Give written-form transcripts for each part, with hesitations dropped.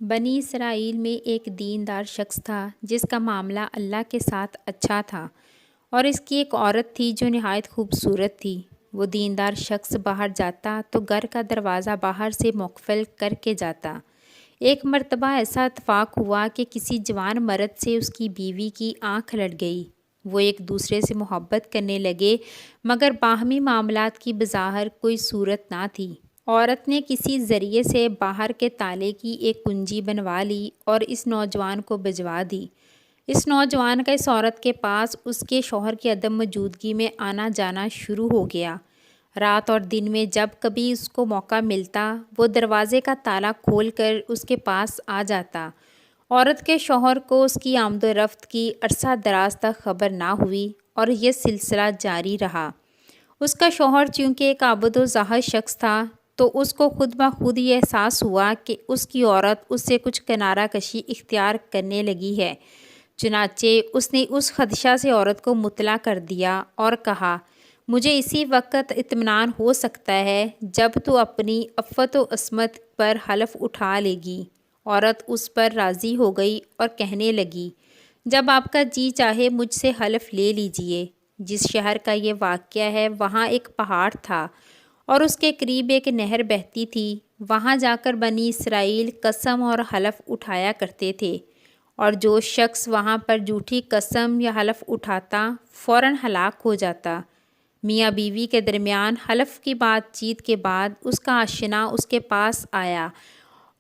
بنی اسرائیل میں ایک دیندار شخص تھا جس کا معاملہ اللہ کے ساتھ اچھا تھا، اور اس کی ایک عورت تھی جو نہایت خوبصورت تھی۔ وہ دیندار شخص باہر جاتا تو گھر کا دروازہ باہر سے مقفل کر کے جاتا۔ ایک مرتبہ ایسا اتفاق ہوا کہ کسی جوان مرد سے اس کی بیوی کی آنکھ لڑ گئی۔ وہ ایک دوسرے سے محبت کرنے لگے، مگر باہمی معاملات کی بظاہر کوئی صورت نہ تھی۔ عورت نے کسی ذریعے سے باہر کے تالے کی ایک کنجی بنوا لی اور اس نوجوان کو بھجوا دی۔ اس نوجوان کا اس عورت کے پاس اس کے شوہر کی عدم موجودگی میں آنا جانا شروع ہو گیا۔ رات اور دن میں جب کبھی اس کو موقع ملتا، وہ دروازے کا تالا کھول کر اس کے پاس آ جاتا۔ عورت کے شوہر کو اس کی آمد و رفت کی عرصہ دراز تک خبر نہ ہوئی اور یہ سلسلہ جاری رہا۔ اس کا شوہر چونکہ ایک عابد و زاہد شخص تھا، تو اس کو خود بخود یہ احساس ہوا کہ اس کی عورت اس سے کچھ کنارہ کشی اختیار کرنے لگی ہے۔ چنانچہ اس نے اس خدشہ سے عورت کو مطلع کر دیا اور کہا، مجھے اسی وقت اطمینان ہو سکتا ہے جب تو اپنی عفت و عصمت پر حلف اٹھا لے گی۔ عورت اس پر راضی ہو گئی اور کہنے لگی، جب آپ کا جی چاہے مجھ سے حلف لے لیجئے۔ جس شہر کا یہ واقعہ ہے وہاں ایک پہاڑ تھا اور اس کے قریب ایک نہر بہتی تھی۔ وہاں جا کر بنی اسرائیل قسم اور حلف اٹھایا کرتے تھے، اور جو شخص وہاں پر جھوٹی قسم یا حلف اٹھاتا فوراً ہلاک ہو جاتا۔ میاں بیوی کے درمیان حلف کی بات چیت کے بعد اس کا آشنا اس کے پاس آیا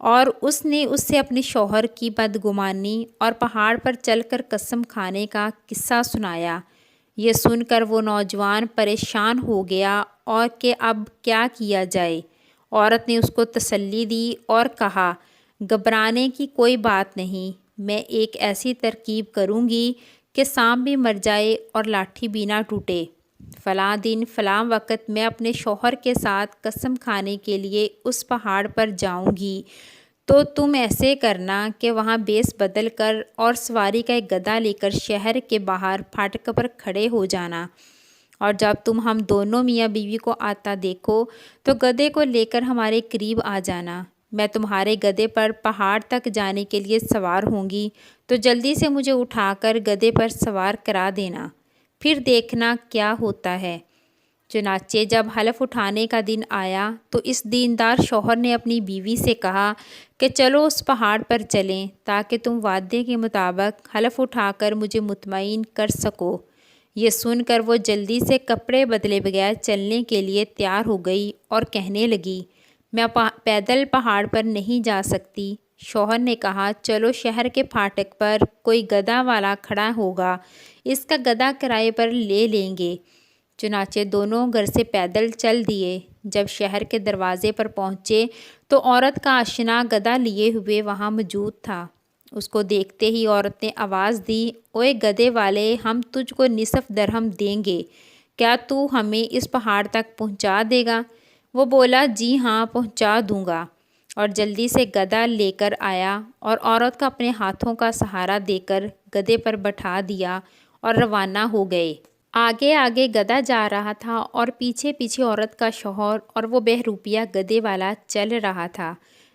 اور اس نے اس سے اپنے شوہر کی بدگمانی اور پہاڑ پر چل کر قسم کھانے کا قصہ سنایا۔ یہ سن کر وہ نوجوان پریشان ہو گیا اور کہ اب کیا کیا جائے۔ عورت نے اس کو تسلی دی اور کہا، گھبرانے کی کوئی بات نہیں، میں ایک ایسی ترکیب کروں گی کہ سانپ بھی مر جائے اور لاٹھی بھی نہ ٹوٹے۔ فلاں دن فلاں وقت میں اپنے شوہر کے ساتھ قسم کھانے کے لیے اس پہاڑ پر جاؤں گی، تو تم ایسے کرنا کہ وہاں بیس بدل کر اور سواری کا ایک گدھا لے کر شہر کے باہر پھاٹک پر کھڑے ہو جانا، اور جب تم ہم دونوں میاں بیوی کو آتا دیکھو تو گدھے کو لے کر ہمارے قریب آ جانا۔ میں تمہارے گدھے پر پہاڑ تک جانے کے لیے سوار ہوں گی، تو جلدی سے مجھے اٹھا کر گدھے پر سوار کرا دینا، پھر دیکھنا کیا ہوتا ہے۔ چنانچہ جب حلف اٹھانے کا دن آیا تو اس دیندار شوہر نے اپنی بیوی سے کہا کہ چلو اس پہاڑ پر چلیں تاکہ تم وعدے کے مطابق حلف اٹھا کر مجھے مطمئن کر سکو۔ یہ سن کر وہ جلدی سے کپڑے بدلے بغیر چلنے کے لیے تیار ہو گئی اور کہنے لگی، میں پیدل پہاڑ پر نہیں جا سکتی۔ شوہر نے کہا، چلو شہر کے پھاٹک پر کوئی گدھا والا کھڑا ہوگا، اس کا گدھا کرائے پر لے لیں گے۔ چنانچہ دونوں گھر سے پیدل چل دیے۔ جب شہر کے دروازے پر پہنچے تو عورت کا آشنا گدھا لیے ہوئے وہاں موجود تھا۔ اس کو دیکھتے ہی عورت نے آواز دی، اوئے گدھے والے، ہم تجھ کو نصف درہم دیں گے، کیا تو ہمیں اس پہاڑ تک پہنچا دے گا؟ وہ بولا، جی ہاں، پہنچا دوں گا، اور جلدی سے گدھا لے کر آیا اور عورت کو اپنے ہاتھوں کا سہارا دے کر گدھے پر بٹھا دیا اور روانہ ہو گئے۔ آگے آگے گدھا جا رہا تھا اور پیچھے پیچھے عورت کا شوہر اور وہ بہروپیہ گدھے والا چل رہا تھا۔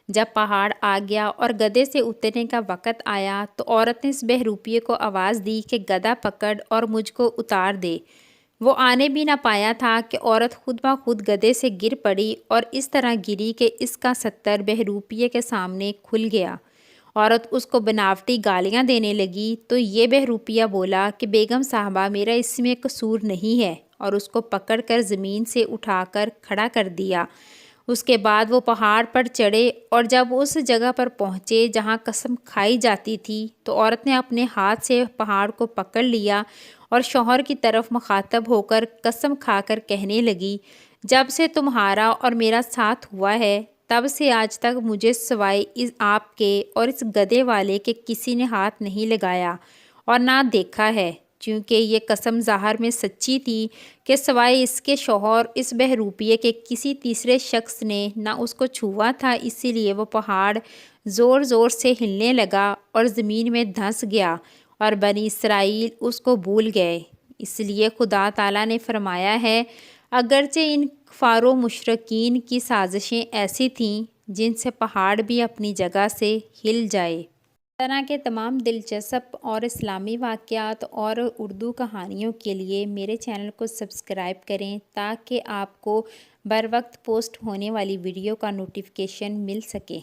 جب پہاڑ آ گیا اور گدھے سے اترنے کا وقت آیا تو عورت نے اس بہروپیے کو آواز دی کہ گدھا پکڑ اور مجھ کو اتار دے۔ وہ آنے بھی نہ پایا تھا کہ عورت خود بخود گدھے سے گر پڑی اور اس طرح گری کہ اس کا ستر بہروپیے کے سامنے کھل گیا۔ عورت اس کو بناوٹی گالیاں دینے لگی تو یہ بہروپیہ بولا کہ بیگم صاحبہ، میرا اس میں قصور نہیں ہے، اور اس کو پکڑ کر زمین سے اٹھا کر کھڑا کر دیا۔ اس کے بعد وہ پہاڑ پر چڑھے اور جب اس جگہ پر پہنچے جہاں قسم کھائی جاتی تھی تو عورت نے اپنے ہاتھ سے پہاڑ کو پکڑ لیا اور شوہر کی طرف مخاطب ہو کر قسم کھا کر کہنے لگی، جب سے تمہارا اور میرا ساتھ ہوا ہے تب سے آج تک مجھے سوائے آپ کے اور اس گدھے والے کے کسی نے ہاتھ نہیں لگایا اور نہ دیکھا ہے، چونکہ یہ قسم ظاہر میں سچی تھی کہ سوائے اس کے شوہر اس بہروپیے کے کسی تیسرے شخص نے نہ اس کو چھوا تھا، اسی لیے وہ پہاڑ زور زور سے ہلنے لگا اور زمین میں دھنس گیا اور بنی اسرائیل اس کو بھول گئے۔ اس لیے خدا تعالیٰ نے فرمایا ہے، اگرچہ ان کفار و مشرکین کی سازشیں ایسی تھیں جن سے پہاڑ بھی اپنی جگہ سے ہل جائے۔ اس طرح کے تمام دلچسپ اور اسلامی واقعات اور اردو کہانیوں کے لیے میرے چینل کو سبسکرائب کریں تاکہ آپ کو بر وقت پوسٹ ہونے والی ویڈیو کا نوٹیفیکیشن مل سکے۔